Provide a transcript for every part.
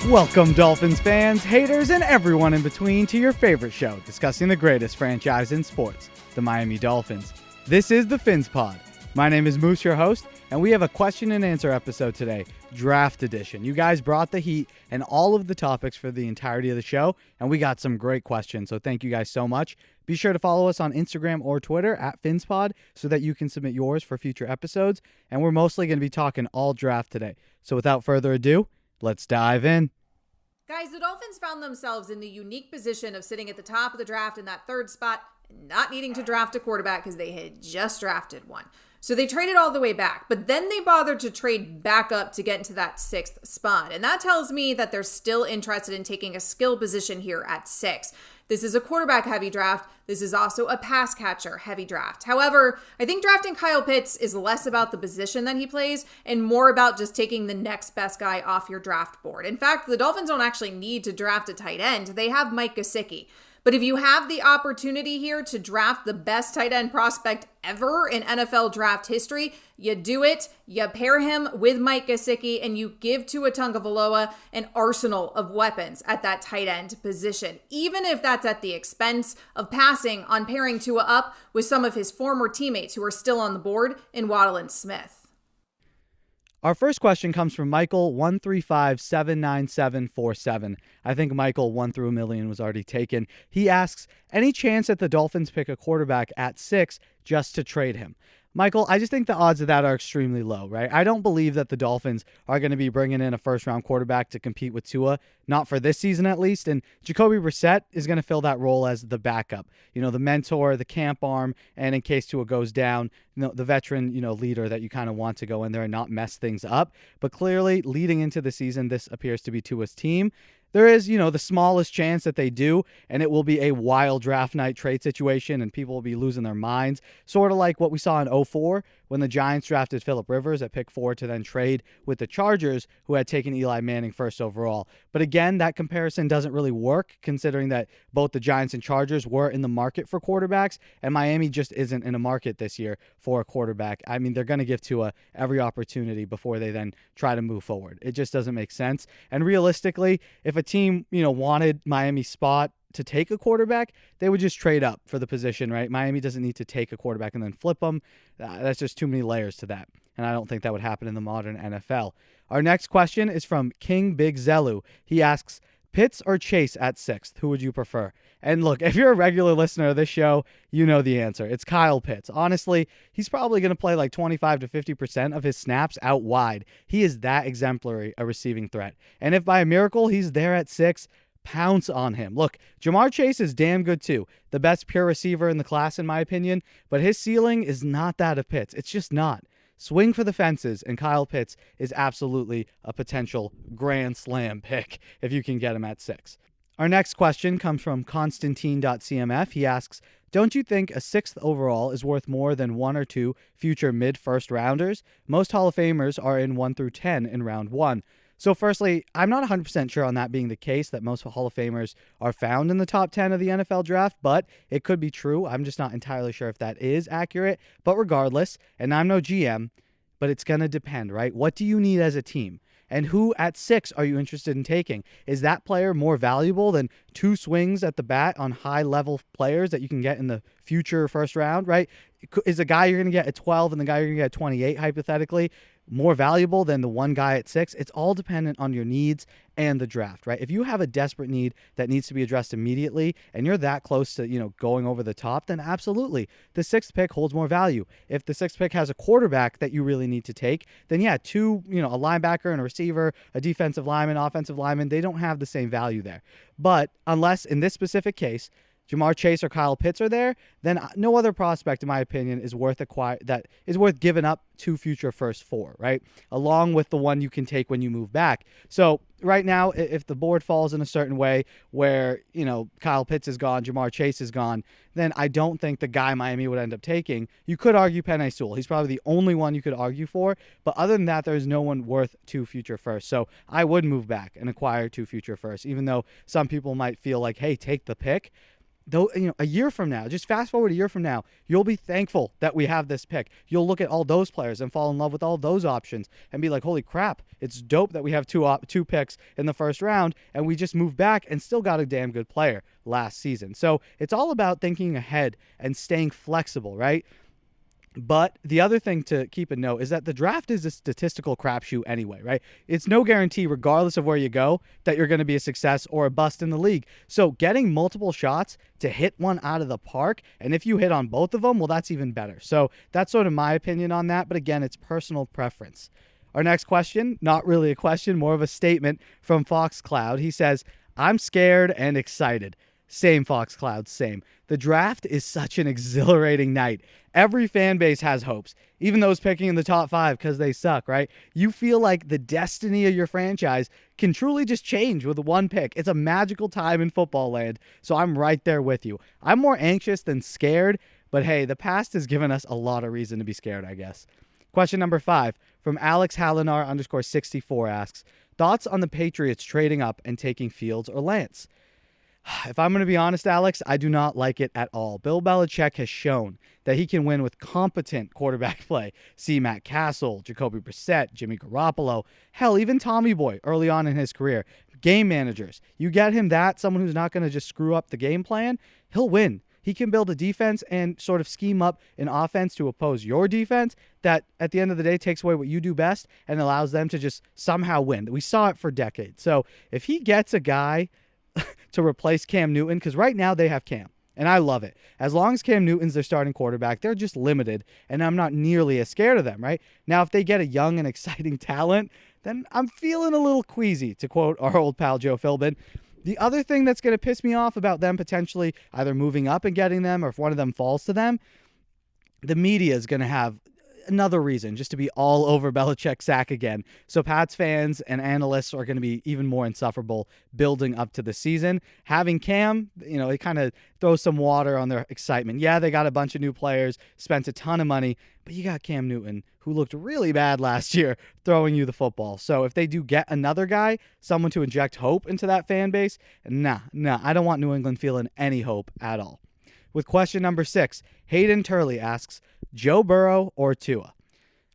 Welcome, Dolphins fans, haters, and everyone in between to your favorite show discussing the greatest franchise in sports, the Miami Dolphins. This is the PhinsPod. My name is Moose, your host, and we have a question and answer episode today, Draft Edition. You guys brought the heat and all of the topics for the entirety of the show, and we got some great questions, so thank you guys so much. Be sure to follow us on Instagram or Twitter at PhinsPod so that you can submit yours for future episodes, and we're mostly going to be talking all draft today. So without further ado, let's dive in. Guys, the Dolphins found themselves in the unique position of sitting at the top of the draft in that third spot and not needing to draft a quarterback because they had just drafted one. So they traded all the way back, but then they bothered to trade back up to get into that sixth spot. And that tells me that they're still interested in taking a skill position here at 6. This is a quarterback heavy draft. This is also a pass catcher heavy draft. However, I think drafting Kyle Pitts is less about the position that he plays and more about just taking the next best guy off your draft board. In fact, the Dolphins don't actually need to draft a tight end. They have Mike Gesicki. But if you have the opportunity here to draft the best tight end prospect ever in NFL draft history, you do it. You pair him with Mike Gesicki and you give Tua Tagovailoa an arsenal of weapons at that tight end position, even if that's at the expense of passing on pairing Tua up with some of his former teammates who are still on the board in Waddle and Smith. Our first question comes from Michael 135-79747. I think Michael 1 through a million was already taken. He asks, any chance that the Dolphins pick a quarterback at 6 just to trade him? Michael, I just think the odds of that are extremely low, right? I don't believe that the Dolphins are going to be bringing in a first-round quarterback to compete with Tua, not for this season at least, and Jacoby Brissett is going to fill that role as the backup, the mentor, the camp arm, and in case Tua goes down, the veteran, leader that you kind of want to go in there and not mess things up. But clearly, leading into the season, this appears to be Tua's team. There is, the smallest chance that they do, and it will be a wild draft night trade situation, and people will be losing their minds. Sort of like what we saw in 2004 when the Giants drafted Phillip Rivers at pick 4 to then trade with the Chargers, who had taken Eli Manning first overall. But again, that comparison doesn't really work, considering that both the Giants and Chargers were in the market for quarterbacks, and Miami just isn't in a market this year for a quarterback. I mean, they're going to give Tua every opportunity before they then try to move forward. It just doesn't make sense. And realistically, if a team, wanted Miami's spot to take a quarterback, they would just trade up for the position, right? Miami doesn't need to take a quarterback and then flip them. That's just too many layers to that. And I don't think that would happen in the modern NFL. Our next question is from King Big Zelu. He asks, Pitts or Chase at 6th? Who would you prefer? And look, if you're a regular listener of this show, you know the answer. It's Kyle Pitts. Honestly, he's probably going to play like 25 to 50% of his snaps out wide. He is that exemplary a receiving threat. And if by a miracle he's there at 6, pounce on him. Look, Jamar Chase is damn good too. The best pure receiver in the class, in my opinion. But his ceiling is not that of Pitts. It's just not. Swing for the fences, and Kyle Pitts is absolutely a potential grand slam pick if you can get him at 6. Our next question comes from Constantine.cmf. He asks, don't you think a 6th overall is worth more than 1 or 2 future mid-first rounders? Most Hall of Famers are in 1 through 10 in round 1. So firstly, I'm not 100% sure on that being the case, that most Hall of Famers are found in the top 10 of the NFL draft, but it could be true. I'm just not entirely sure if that is accurate. But regardless, and I'm no GM, but it's going to depend, right? What do you need as a team? And who at 6 are you interested in taking? Is that player more valuable than 2 swings at the bat on high-level players that you can get in the future first round, right? Is a guy you're going to get at 12 and the guy you're going to get at 28, hypothetically, more valuable than the one guy at 6? It's all dependent on your needs and the draft, right? If you have a desperate need that needs to be addressed immediately and you're that close to, going over the top, then absolutely the 6th pick holds more value. If the 6th pick has a quarterback that you really need to take, then yeah, 2, a linebacker and a receiver, a defensive lineman, offensive lineman, they don't have the same value there. But unless in this specific case, Jamar Chase or Kyle Pitts are there, then no other prospect, in my opinion, is worth giving up 2 future first 4, right? Along with the one you can take when you move back. So right now, if the board falls in a certain way where, Kyle Pitts is gone, Jamar Chase is gone, then I don't think the guy Miami would end up taking. You could argue Penei Sewell. He's probably the only one you could argue for. But other than that, there's no one worth 2 future firsts. So I would move back and acquire 2 future firsts, even though some people might feel like, hey, take the pick. though, a year from now, just fast forward a year from now, you'll be thankful that we have this pick. You'll look at all those players and fall in love with all those options and be like, holy crap, it's dope that we have two picks in the first round and we just moved back and still got a damn good player last season. So it's all about thinking ahead and staying flexible, right? But the other thing to keep in note is that the draft is a statistical crapshoot anyway, right? It's no guarantee, regardless of where you go, that you're going to be a success or a bust in the league. So getting multiple shots to hit one out of the park, and if you hit on both of them, well, that's even better. So that's sort of my opinion on that. But again, it's personal preference. Our next question, not really a question, more of a statement from Fox Cloud. He says, I'm scared and excited. Same, Fox Cloud, same. The draft is such an exhilarating night. Every fan base has hopes, even those picking in the top 5 because they suck, right? You feel like the destiny of your franchise can truly just change with one pick. It's a magical time in football land, so I'm right there with you. I'm more anxious than scared, but hey, the past has given us a lot of reason to be scared, I guess. Question number 5 from Alex Hallinar _64 asks, thoughts on the Patriots trading up and taking Fields or Lance? If I'm going to be honest, Alex, I do not like it at all. Bill Belichick has shown that he can win with competent quarterback play. See Matt Castle, Jacoby Brissett, Jimmy Garoppolo, hell, even Tommy Boy early on in his career. Game managers. You get him someone who's not going to just screw up the game plan, he'll win. He can build a defense and sort of scheme up an offense to oppose your defense that at the end of the day takes away what you do best and allows them to just somehow win. We saw it for decades. So if he gets a guy to replace Cam Newton, because right now they have Cam, and I love it. As long as Cam Newton's their starting quarterback, they're just limited, and I'm not nearly as scared of them, right? Now, if they get a young and exciting talent, then I'm feeling a little queasy, to quote our old pal Joe Philbin. The other thing that's going to piss me off about them potentially either moving up and getting them, or if one of them falls to them, the media is going to have another reason just to be all over Belichick's sack again. So Pats fans and analysts are going to be even more insufferable building up to the season. Having Cam, it kind of throws some water on their excitement. Yeah, they got a bunch of new players, spent a ton of money, but you got Cam Newton, who looked really bad last year, throwing you the football. So if they do get another guy, someone to inject hope into that fan base, nah, I don't want New England feeling any hope at all. With question number 6, Hayden Turley asks, Joe Burrow or Tua?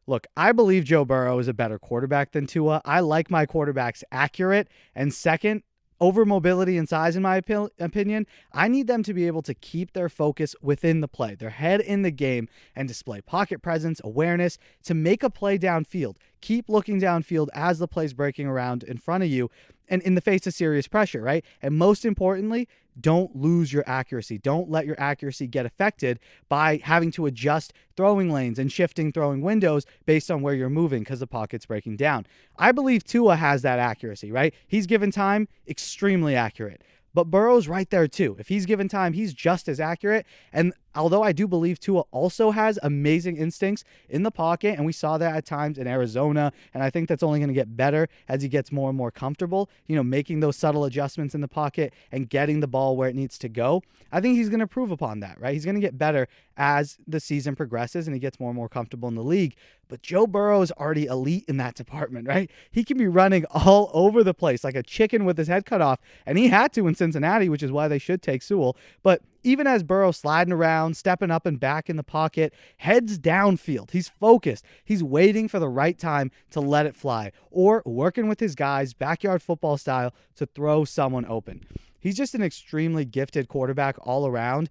Look, I believe Joe Burrow is a better quarterback than Tua. I like my quarterbacks accurate. And second, over mobility and size, in my opinion, I need them to be able to keep their focus within the play, their head in the game, and display pocket presence, awareness to make a play downfield. Keep looking downfield as the play's breaking around in front of you and in the face of serious pressure, right? And most importantly, don't lose your accuracy. Don't let your accuracy get affected by having to adjust throwing lanes and shifting throwing windows based on where you're moving because the pocket's breaking down. I believe Tua has that accuracy, right? He's given time, extremely accurate. But Burrow's right there too. If he's given time, he's just as accurate. And although I do believe Tua also has amazing instincts in the pocket, and we saw that at times in Arizona, and I think that's only going to get better as he gets more and more comfortable, making those subtle adjustments in the pocket and getting the ball where it needs to go. I think he's going to improve upon that, right? He's going to get better as the season progresses and he gets more and more comfortable in the league. But Joe Burrow is already elite in that department, right? He can be running all over the place like a chicken with his head cut off, and he had to in Cincinnati, which is why they should take Sewell. But even as Burrow sliding around, stepping up and back in the pocket, heads downfield, he's focused. He's waiting for the right time to let it fly, or working with his guys, backyard football style, to throw someone open. He's just an extremely gifted quarterback all around.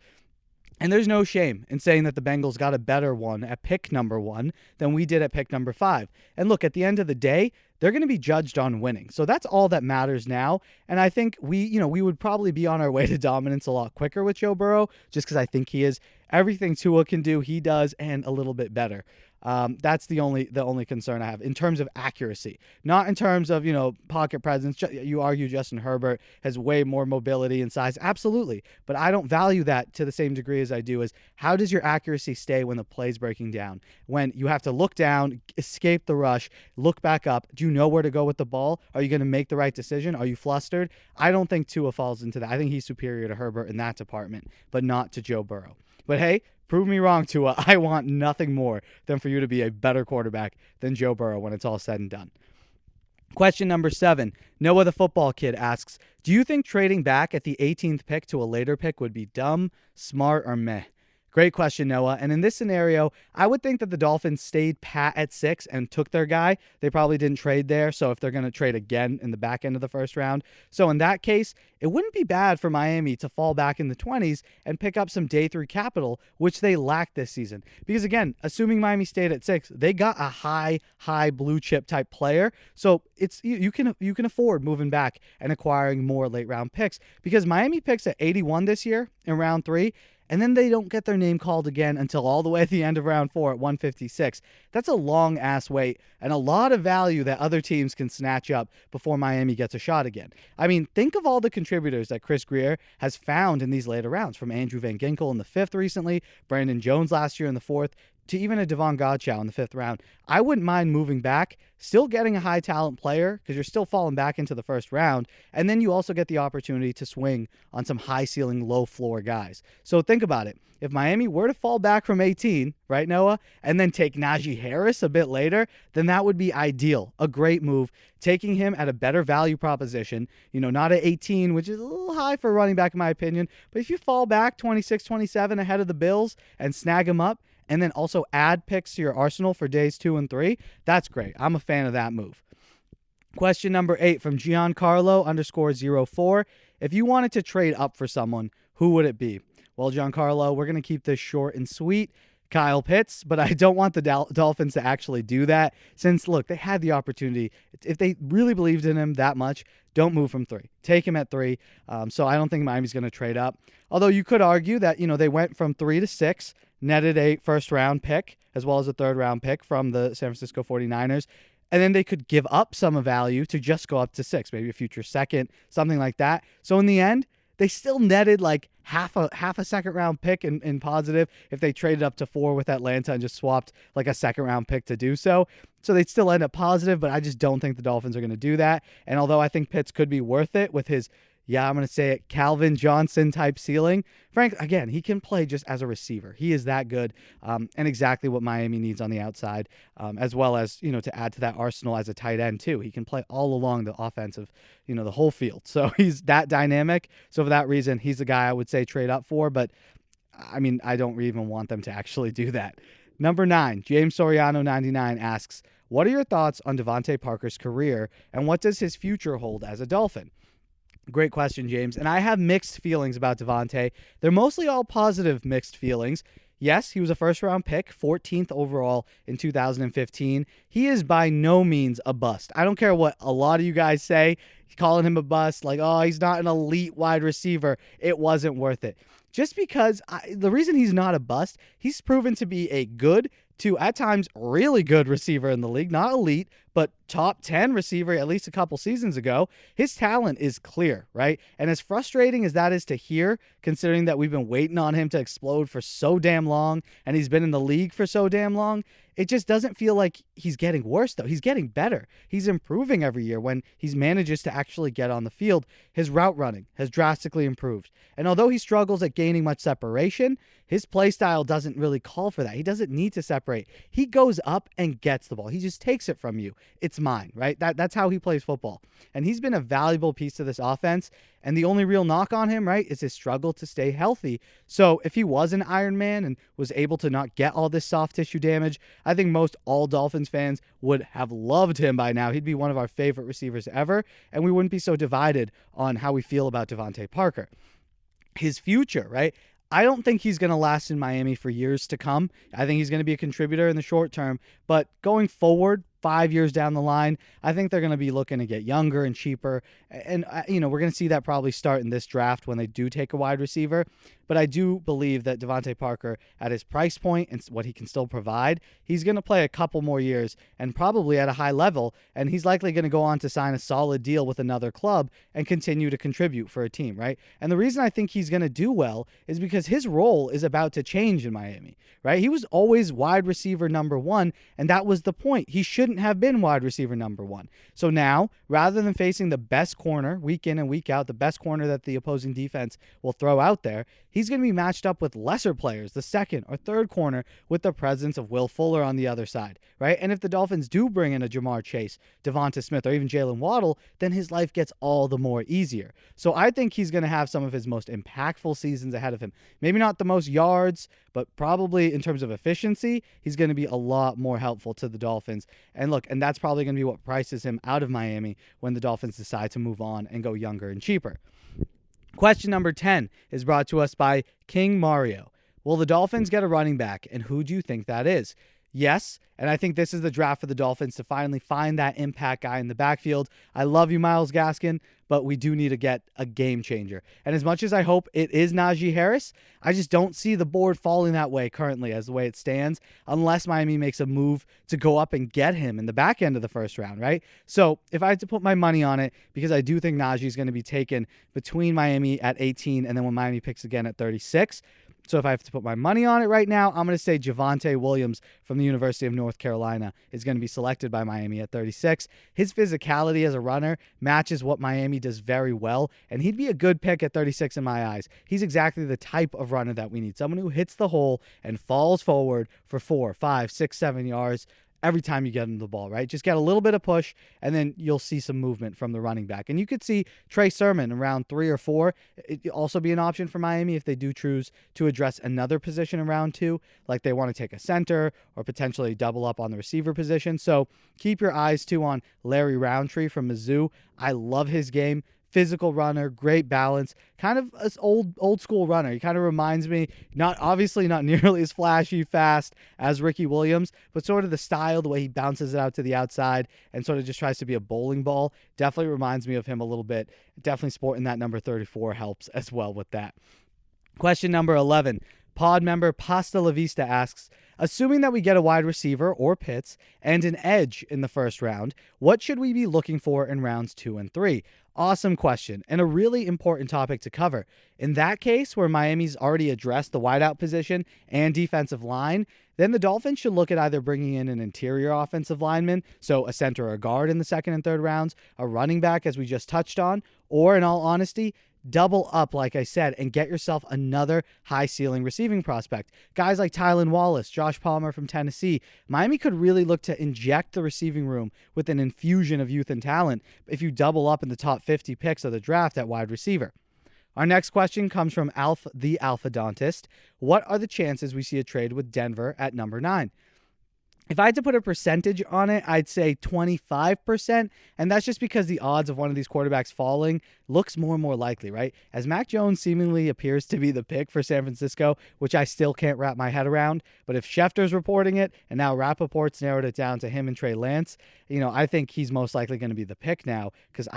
And there's no shame in saying that the Bengals got a better one at pick number 1 than we did at pick number 5. And look, at the end of the day, they're going to be judged on winning. So that's all that matters now. And I think we would probably be on our way to dominance a lot quicker with Joe Burrow, just because I think he is everything Tua can do, he does, and a little bit better. That's the only concern I have in terms of accuracy, not in terms of, pocket presence. You argue Justin Herbert has way more mobility and size. Absolutely. But I don't value that to the same degree as I do is how does your accuracy stay when the play's breaking down? When you have to look down, escape the rush, look back up. Do you know where to go with the ball? Are you going to make the right decision? Are you flustered? I don't think Tua falls into that. I think he's superior to Herbert in that department, but not to Joe Burrow. But hey, prove me wrong, Tua. I want nothing more than for you to be a better quarterback than Joe Burrow when it's all said and done. Question number 7. Noah the Football Kid asks, do you think trading back at the 18th pick to a later pick would be dumb, smart, or meh? Great question, Noah. And in this scenario, I would think that the Dolphins stayed pat at 6 and took their guy. They probably didn't trade there, so if they're going to trade again in the back end of the first round. So in that case, it wouldn't be bad for Miami to fall back in the 20s and pick up some day 3 capital, which they lacked this season. Because again, assuming Miami stayed at 6, they got a high blue chip type player. So it's you can afford moving back and acquiring more late round picks, because Miami picks at 81 this year in round 3. And then they don't get their name called again until all the way at the end of round 4 at 156. That's a long-ass wait and a lot of value that other teams can snatch up before Miami gets a shot again. I mean, think of all the contributors that Chris Grier has found in these later rounds, from Andrew Van Ginkel in the 5th recently, Brandon Jones last year in the 4th, to even a Devon Godchow in the 5th round. I wouldn't mind moving back, still getting a high talent player, because you're still falling back into the first round, and then you also get the opportunity to swing on some high ceiling, low floor guys. So think about it. If Miami were to fall back from 18, right, Noah, and then take Najee Harris a bit later, then that would be ideal. A great move, taking him at a better value proposition, not at 18, which is a little high for a running back in my opinion, but if you fall back 26, 27 ahead of the Bills and snag him up, and then also add picks to your arsenal for days 2 and 3, that's great. I'm a fan of that move. Question number 8 from Giancarlo_04. If you wanted to trade up for someone, who would it be? Well, Giancarlo, we're going to keep this short and sweet. Kyle Pitts, but I don't want the Dolphins to actually do that, since, look, they had the opportunity. If they really believed in him that much, don't move from 3. Take him at 3. So I don't think Miami's going to trade up. Although you could argue that, they went from 3 to 6, netted a first-round pick as well as a third-round pick from the San Francisco 49ers, and then they could give up some value to just go up to 6, maybe a future second, something like that. So in the end, they still netted like half a second-round pick in positive if they traded up to 4 with Atlanta and just swapped like a second-round pick to do so. So they'd still end up positive, but I just don't think the Dolphins are going to do that. And although I think Pitts could be worth it with his, I'm going to say it, Calvin Johnson type ceiling. Frank, again, he can play just as a receiver. He is that good, and exactly what Miami needs on the outside, as well as, to add to that arsenal as a tight end too. He can play all along the offensive, the whole field. So he's that dynamic. So for that reason, he's the guy I would say trade up for, but I mean, I don't even want them to actually do that. Number 9, James Soriano 99 asks, what are your thoughts on DeVante Parker's career, and what does his future hold as a Dolphin? Great question, James. And I have mixed feelings about DeVante. They're mostly all positive mixed feelings. Yes, he was a first-round pick, 14th overall in 2015. He is by no means a bust. I don't care what a lot of you guys say, calling him a bust, like, oh, he's not an elite wide receiver. It wasn't worth it. Just because the reason he's not a bust, he's proven to be a good to, at times, really good receiver in the league. Not elite, but top 10 receiver at least a couple seasons ago. His talent is clear, right? And as frustrating as that is to hear, considering that we've been waiting on him to explode for so damn long, and he's been in the league for so damn long, it just doesn't feel like he's getting worse, though. He's getting better. He's improving every year when he manages to actually get on the field. His route running has drastically improved. And although he struggles at gaining much separation, his play style doesn't really call for that. He doesn't need to separate. He goes up and gets the ball. He just takes it from you. It's mine, right? That's how he plays football. And he's been a valuable piece to this offense. And the only real knock on him, right, is his struggle to stay healthy. So if he was an Iron Man and was able to not get all this soft tissue damage, I think most all Dolphins fans would have loved him by now. He'd be one of our favorite receivers ever, and we wouldn't be so divided on how we feel about DeVante Parker. His future, right? I don't think he's going to last in Miami for years to come. I think he's going to be a contributor in the short term, but going forward, 5 years down the line, I think they're going to be looking to get younger and cheaper. And, we're going to see that probably start in this draft when they do take a wide receiver. But I do believe that DeVante Parker, at his price point and what he can still provide, he's going to play a couple more years and probably at a high level. And he's likely going to go on to sign a solid deal with another club and continue to contribute for a team, right? And the reason I think he's going to do well is because his role is about to change in Miami, right? He was always wide receiver number 1, and that was the point. He shouldn't have been wide receiver number 1. So now, rather than facing the best corner week in and week out, the best corner that the opposing defense will throw out there, he's going to be matched up with lesser players, the second or third corner, with the presence of Will Fuller on the other side, right? And if the Dolphins do bring in a Jamar Chase, DeVante Smith, or even Jalen Waddle, then his life gets all the more easier. So I think he's going to have some of his most impactful seasons ahead of him. Maybe not the most yards, but probably in terms of efficiency, he's going to be a lot more helpful to the Dolphins. And look, and that's probably going to be what prices him out of Miami when the Dolphins decide to move on and go younger and cheaper. Question number 10 is brought to us by King Mario. Will the Dolphins get a running back, and who do you think that is? Yes, and I think this is the draft for the Dolphins to finally find that impact guy in the backfield. I love you, Myles Gaskin, but we do need to get a game changer. And as much as I hope it is Najee Harris, I just don't see the board falling that way currently as the way it stands, unless Miami makes a move to go up and get him in the back end of the first round, right? So if I had to put my money on it, because I do think Najee is going to be taken between Miami at 18 and then when Miami picks again at 36, so if I have to put my money on it right now, I'm going to say Javonte Williams from the University of North Carolina is going to be selected by Miami at 36. His physicality as a runner matches what Miami does very well, and he'd be a good pick at 36 in my eyes. He's exactly the type of runner that we need, someone who hits the hole and falls forward for 4, 5, 6, 7 yards every time you get him the ball, right? Just get a little bit of push, and then you'll see some movement from the running back. And you could see Trey Sermon around 3 or 4. It'd also be an option for Miami if they do choose to address another position in round 2, like they want to take a center or potentially double up on the receiver position. So keep your eyes, too, on Larry Roundtree from Mizzou. I love his game. Physical runner, great balance, kind of an old school runner. He kind of reminds me, not nearly as flashy, fast as Ricky Williams, but sort of the style, the way he bounces it out to the outside and sort of just tries to be a bowling ball. Definitely reminds me of him a little bit. Definitely sporting that number 34 helps as well with that. Question number 11. Pod member Pasta La Vista asks, assuming that we get a wide receiver or Pitts and an edge in the first round, what should we be looking for in rounds 2 and 3? Awesome question, and a really important topic to cover. In that case, where Miami's already addressed the wideout position and defensive line, then the Dolphins should look at either bringing in an interior offensive lineman, so a center or a guard in the second and third rounds, a running back, as we just touched on, or, in all honesty, double up, like I said, and get yourself another high-ceiling receiving prospect. Guys like Tylan Wallace, Josh Palmer from Tennessee. Miami could really look to inject the receiving room with an infusion of youth and talent if you double up in the top 50 picks of the draft at wide receiver. Our next question comes from the Alphadontist. What are the chances we see a trade with Denver at number 9? If I had to put a percentage on it, I'd say 25%, and that's just because the odds of one of these quarterbacks falling looks more and more likely, right? As Mac Jones seemingly appears to be the pick for San Francisco, which I still can't wrap my head around, but if Schefter's reporting it, and now Rappaport's narrowed it down to him and Trey Lance, I think he's most likely going to be the pick now, because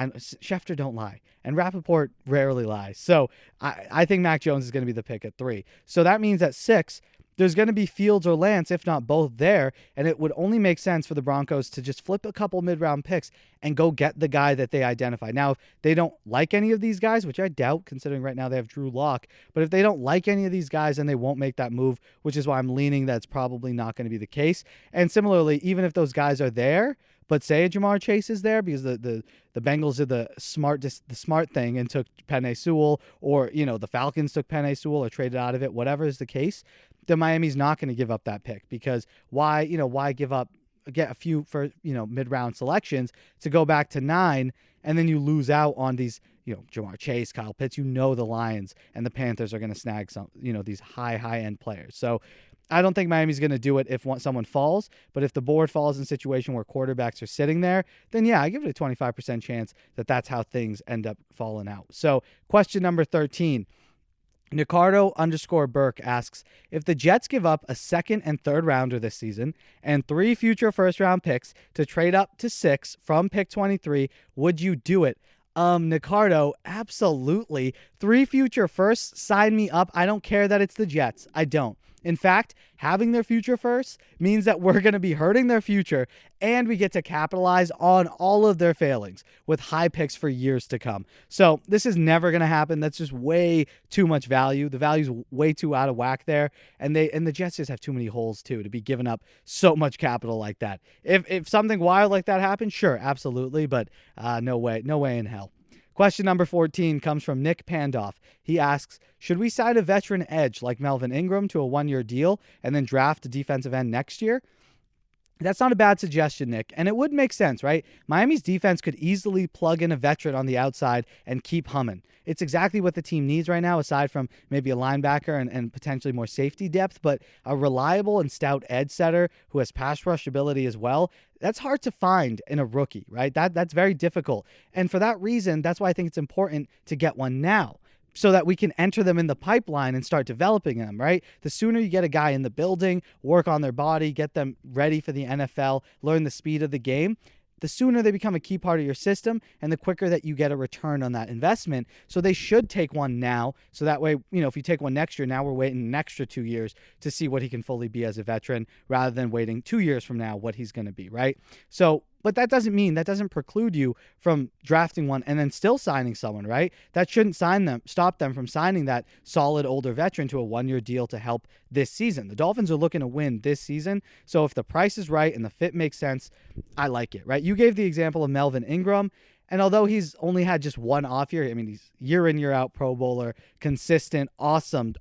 Schefter don't lie, and Rappaport rarely lies. So I think Mac Jones is going to be the pick at 3. So that means at 6, there's going to be Fields or Lance, if not both, there, and it would only make sense for the Broncos to just flip a couple mid-round picks and go get the guy that they identify. Now, if they don't like any of these guys, which I doubt, considering right now they have Drew Lock, but if they don't like any of these guys, then they won't make that move, which is why I'm leaning that's probably not going to be the case. And similarly, even if those guys are there, but say a Jamar Chase is there because the Bengals did the smart thing and took Penei Sewell, or the Falcons took Penei Sewell or traded out of it, whatever is the case, then Miami's not going to give up that pick, because why get a few for mid-round selections to go back to 9 and then you lose out on these Jamar Chase, Kyle Pitts. The Lions and the Panthers are going to snag some these high-end players. So I don't think Miami's going to do it if someone falls, but if the board falls in a situation where quarterbacks are sitting there, then yeah, I give it a 25% chance that that's how things end up falling out. So question number 13. Nicardo_Burke asks, if the Jets give up a second and third rounder this season and 3 future first round picks to trade up to 6 from pick 23, would you do it? Nicardo, absolutely. 3 future firsts, sign me up. I don't care that it's the Jets. I don't. In fact, having their future first means that we're going to be hurting their future, and we get to capitalize on all of their failings with high picks for years to come. So this is never going to happen. That's just way too much value. The value's way too out of whack there, and the Jets just have too many holes too to be giving up so much capital like that. If something wild like that happens, sure, absolutely, but no way in hell. Question number 14 comes from Nick Pandoff. He asks, should we sign a veteran edge like Melvin Ingram to a 1-year deal and then draft a defensive end next year? That's not a bad suggestion, Nick, and it would make sense, right? Miami's defense could easily plug in a veteran on the outside and keep humming. It's exactly what the team needs right now, aside from maybe a linebacker and potentially more safety depth, but a reliable and stout edge setter who has pass rush ability as well. That's hard to find in a rookie, right? That's very difficult. And for that reason, that's why I think it's important to get one now, so that we can enter them in the pipeline and start developing them, right? The sooner you get a guy in the building, work on their body, get them ready for the NFL, learn the speed of the game, the sooner they become a key part of your system and the quicker that you get a return on that investment. So they should take one now. So that way, if you take one next year, now we're waiting an extra 2 years to see what he can fully be as a veteran rather than waiting 2 years from now what he's going to be, right? So, but that doesn't preclude you from drafting one and then still signing someone, right? That shouldn't stop them from signing that solid older veteran to a 1-year deal to help this season. The Dolphins are looking to win this season. So if the price is right and the fit makes sense, I like it, right? You gave the example of Melvin Ingram. And although he's only had just one off year, I mean, he's year in, year out Pro Bowler, consistent, awesome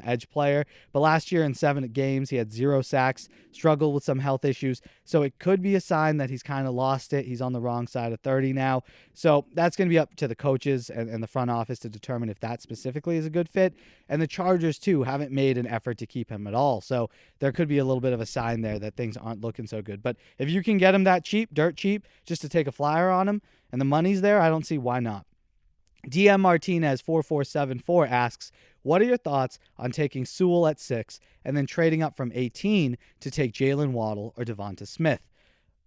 edge player. But last year in 7 games, he had 0 sacks, struggled with some health issues. So it could be a sign that he's kind of lost it. He's on the wrong side of 30 now. So that's going to be up to the coaches and the front office to determine if that specifically is a good fit. And the Chargers, too, haven't made an effort to keep him at all. So there could be a little bit of a sign there that things aren't looking so good. But if you can get him that cheap, dirt cheap, just to take a flyer on him, and the money's there, I don't see why not. DM Martinez 4474 asks, what are your thoughts on taking Sewell at 6 and then trading up from 18 to take Jalen Waddle or DeVante Smith?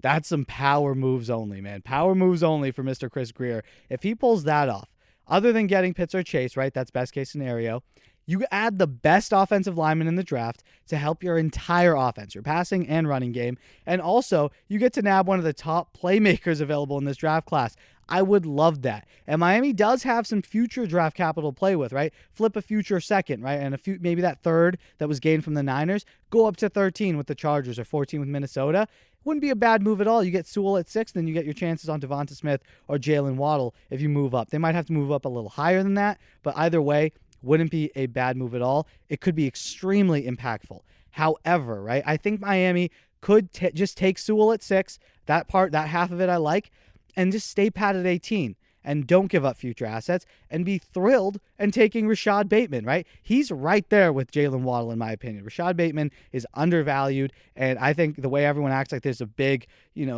That's some power moves only, man. Power moves only for Mr. Chris Grier. If he pulls that off, other than getting Pitts or Chase, right? That's best case scenario. You add the best offensive lineman in the draft to help your entire offense, your passing and running game. And also, you get to nab one of the top playmakers available in this draft class. I would love that. And Miami does have some future draft capital to play with, right? Flip a future second, right? And maybe that third that was gained from the Niners, go up to 13 with the Chargers or 14 with Minnesota. Wouldn't be a bad move at all. You get Sewell at 6, then you get your chances on DeVante Smith or Jalen Waddle if you move up. They might have to move up a little higher than that, but either way, wouldn't be a bad move at all. It could be extremely impactful. However, right, I think Miami could just take Sewell at 6, that half of it I like, and just stay pat at 18 and don't give up future assets and be thrilled and taking Rashad Bateman, right? He's right there with Jalen Waddle, in my opinion. Rashad Bateman is undervalued, and I think the way everyone acts like there's a big,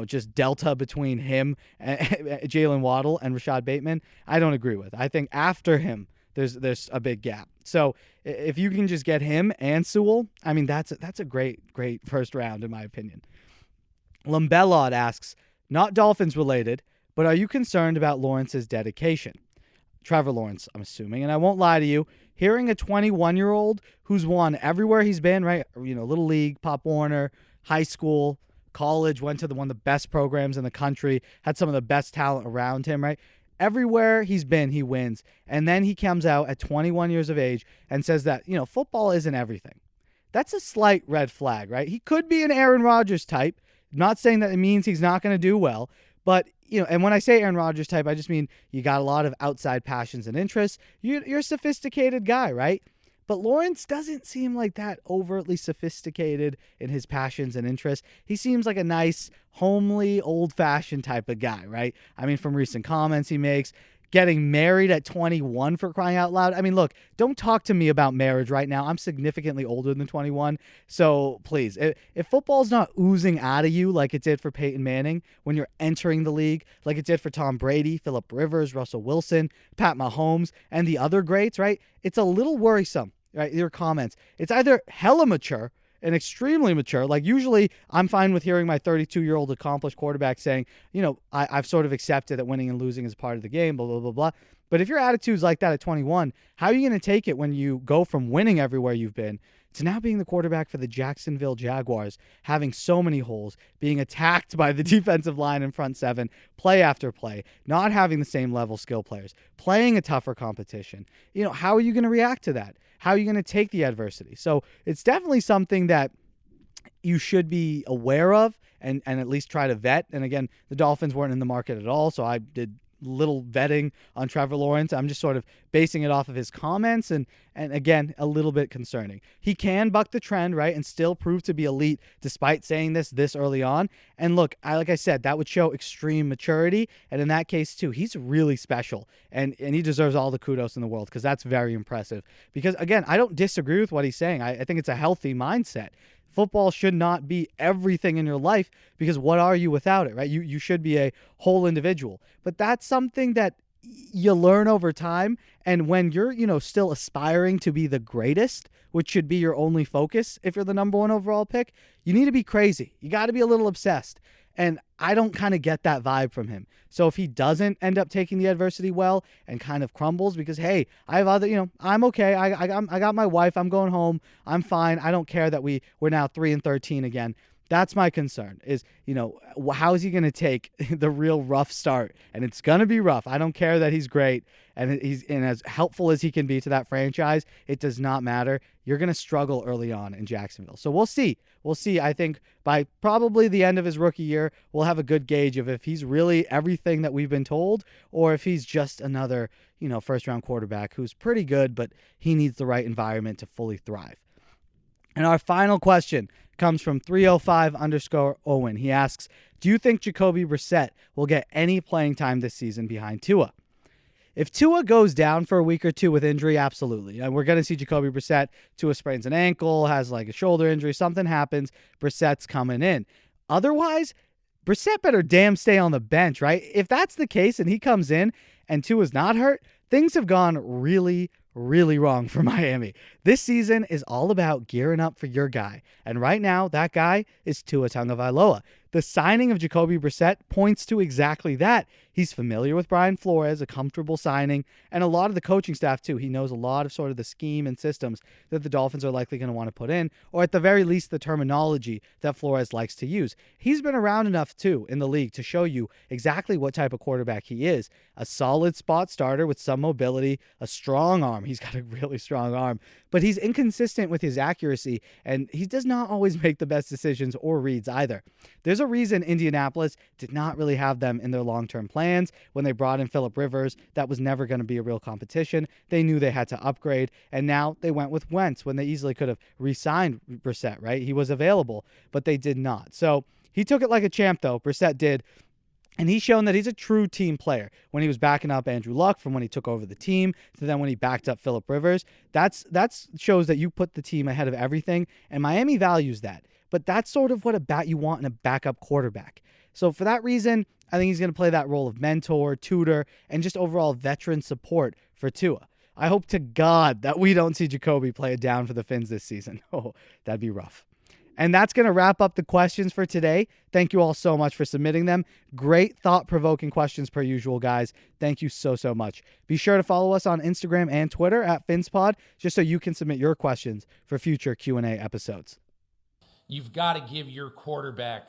just delta between him, and Jalen Waddle, and Rashad Bateman, I don't agree with. I think after him, there's a big gap. So if you can just get him and Sewell, I mean, that's a great first round, in my opinion. Lumbellod asks, not Dolphins related, but are you concerned about Lawrence's dedication? Trevor Lawrence, I'm assuming. And I won't lie to you, hearing a 21-year-old who's won everywhere he's been, right? Little league, Pop Warner, high school, college, went to one of the best programs in the country, had some of the best talent around him, right? Everywhere he's been, he wins. And then he comes out at 21 years of age and says that, football isn't everything. That's a slight red flag, right? He could be an Aaron Rodgers type. Not saying that it means he's not going to do well, but, and when I say Aaron Rodgers type, I just mean you got a lot of outside passions and interests. You're a sophisticated guy, right? But Lawrence doesn't seem like that overtly sophisticated in his passions and interests. He seems like a nice, homely, old-fashioned type of guy, right? I mean, from recent comments he makes, getting married at 21 for crying out loud. I mean, look, don't talk to me about marriage right now. I'm significantly older than 21. So please, if football's not oozing out of you like it did for Peyton Manning when you're entering the league, like it did for Tom Brady, Phillip Rivers, Russell Wilson, Pat Mahomes, and the other greats, right? It's a little worrisome, right? Your comments. It's either hella mature and extremely mature. Like usually I'm fine with hearing my 32-year-old accomplished quarterback saying, I've sort of accepted that winning and losing is part of the game, blah, blah, blah, blah. But if your attitude's like that at 21, how are you going to take it when you go from winning everywhere you've been to now being the quarterback for the Jacksonville Jaguars, having so many holes, being attacked by the defensive line and front seven, play after play, not having the same level skill players, playing a tougher competition? How are you going to react to that? How are you going to take the adversity? So it's definitely something that you should be aware of and at least try to vet. And again, the Dolphins weren't in the market at all, so I did little vetting on Trevor Lawrence. I'm just sort of basing it off of his comments, and again, a little bit concerning. He can buck the trend, right, and still prove to be elite despite saying this early on. And look, like I said, that would show extreme maturity, and in that case too, he's really special, and he deserves all the kudos in the world, because that's very impressive. Because again, I don't disagree with what he's saying. I think it's a healthy mindset. Football should not be everything in your life, because what are you without it, right? You should be a whole individual. But that's something that you learn over time. And when you're, still aspiring to be the greatest, which should be your only focus if you're the number one overall pick, you need to be crazy. You got to be a little obsessed. And I don't kind of get that vibe from him. So if he doesn't end up taking the adversity well and kind of crumbles because, hey, I have other, I'm okay. I got my wife. I'm going home. I'm fine. I don't care that we're now 3-13 again. That's my concern is, how is he going to take the real rough start? And it's going to be rough. I don't care that he's great and as helpful as he can be to that franchise. It does not matter. You're going to struggle early on in Jacksonville. So we'll see. We'll see. I think by probably the end of his rookie year, we'll have a good gauge of if he's really everything that we've been told or if he's just another, first-round quarterback who's pretty good, but he needs the right environment to fully thrive. And our final question comes from 305_Owen. He asks, do you think Jacoby Brissett will get any playing time this season behind Tua? If Tua goes down for a week or two with injury, absolutely. And we're going to see Jacoby Brissett. Tua sprains an ankle, has like a shoulder injury, something happens, Brissett's coming in. Otherwise, Brissett better damn stay on the bench, right? If that's the case and he comes in and Tua's not hurt, things have gone really, really wrong for Miami. This season is all about gearing up for your guy. And right now, that guy is Tua Tagovailoa. The signing of Jacoby Brissett points to exactly that. He's familiar with Brian Flores, a comfortable signing, and a lot of the coaching staff too. He knows a lot of sort of the scheme and systems that the Dolphins are likely going to want to put in, or at the very least the terminology that Flores likes to use. He's been around enough too in the league to show you exactly what type of quarterback he is. A solid spot starter with some mobility, a strong arm. He's got a really strong arm, but he's inconsistent with his accuracy, and he does not always make the best decisions or reads either. There's a reason Indianapolis did not really have them in their long-term plans. When they brought in Phillip Rivers, that was never going to be a real competition. They knew they had to upgrade, and now they went with Wentz when they easily could have re-signed Brissett, right? He was available, but they did not. So he took it like a champ, though. Brissett did. And he's shown that he's a true team player. When he was backing up Andrew Luck from when he took over the team to then when he backed up Phillip Rivers, that shows that you put the team ahead of everything, and Miami values that. But that's sort of what you want in a backup quarterback. So for that reason, I think he's going to play that role of mentor, tutor, and just overall veteran support for Tua. I hope to God that we don't see Jacoby play it down for the Fins this season. Oh, that'd be rough. And that's going to wrap up the questions for today. Thank you all so much for submitting them. Great thought-provoking questions per usual, guys. Thank you so, so much. Be sure to follow us on Instagram and Twitter at PhinsPod, just so you can submit your questions for future Q&A episodes. You've got to give your quarterback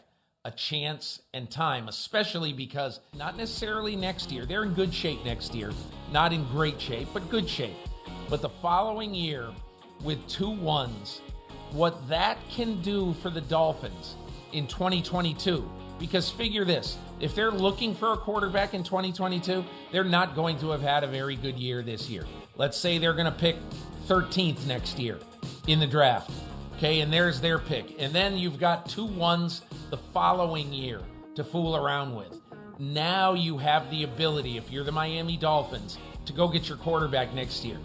a chance and time, especially because not necessarily next year. They're in good shape next year. Not in great shape, but good shape. But the following year with 2 wins, what that can do for the Dolphins in 2022. Because figure this, if they're looking for a quarterback in 2022, they're not going to have had a very good year this year. Let's say they're going to pick 13th next year in the draft. Okay, and there's their pick. And then you've got 2 ones the following year to fool around with. Now you have the ability, if you're the Miami Dolphins, to go get your quarterback next year.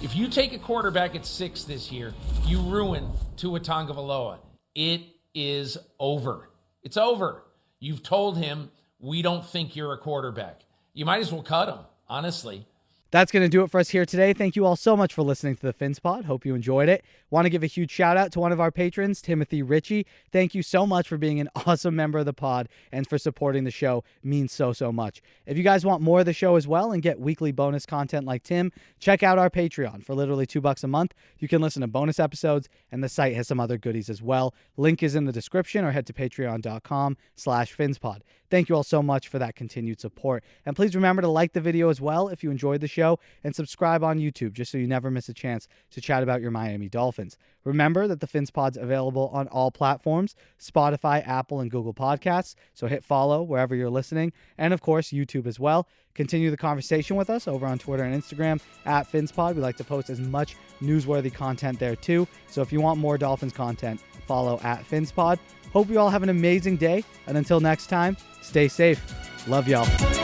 If you take a quarterback at 6 this year, you ruin Tua Tagovailoa. It is over. It's over. You've told him, we don't think you're a quarterback. You might as well cut him, honestly. That's going to do it for us here today. Thank you all so much for listening to the PhinsPod. Hope you enjoyed it. Want to give a huge shout out to one of our patrons, Timothy Ritchie. Thank you so much for being an awesome member of the pod and for supporting the show. It means so, so much. If you guys want more of the show as well and get weekly bonus content like Tim, check out our Patreon for literally $2 a month. You can listen to bonus episodes, and the site has some other goodies as well. Link is in the description, or head to patreon.com/PhinsPod. Thank you all so much for that continued support. And please remember to like the video as well if you enjoyed the show, and subscribe on YouTube just so you never miss a chance to chat about your Miami Dolphins. Remember that the PhinsPod's available on all platforms, Spotify, Apple, and Google Podcasts, so hit follow wherever you're listening, and of course YouTube as well. Continue the conversation with us over on Twitter and Instagram at PhinsPod. We like to post as much newsworthy content there too, so if you want more Dolphins content, follow at PhinsPod. Hope you all have an amazing day, and until next time, stay safe. Love y'all.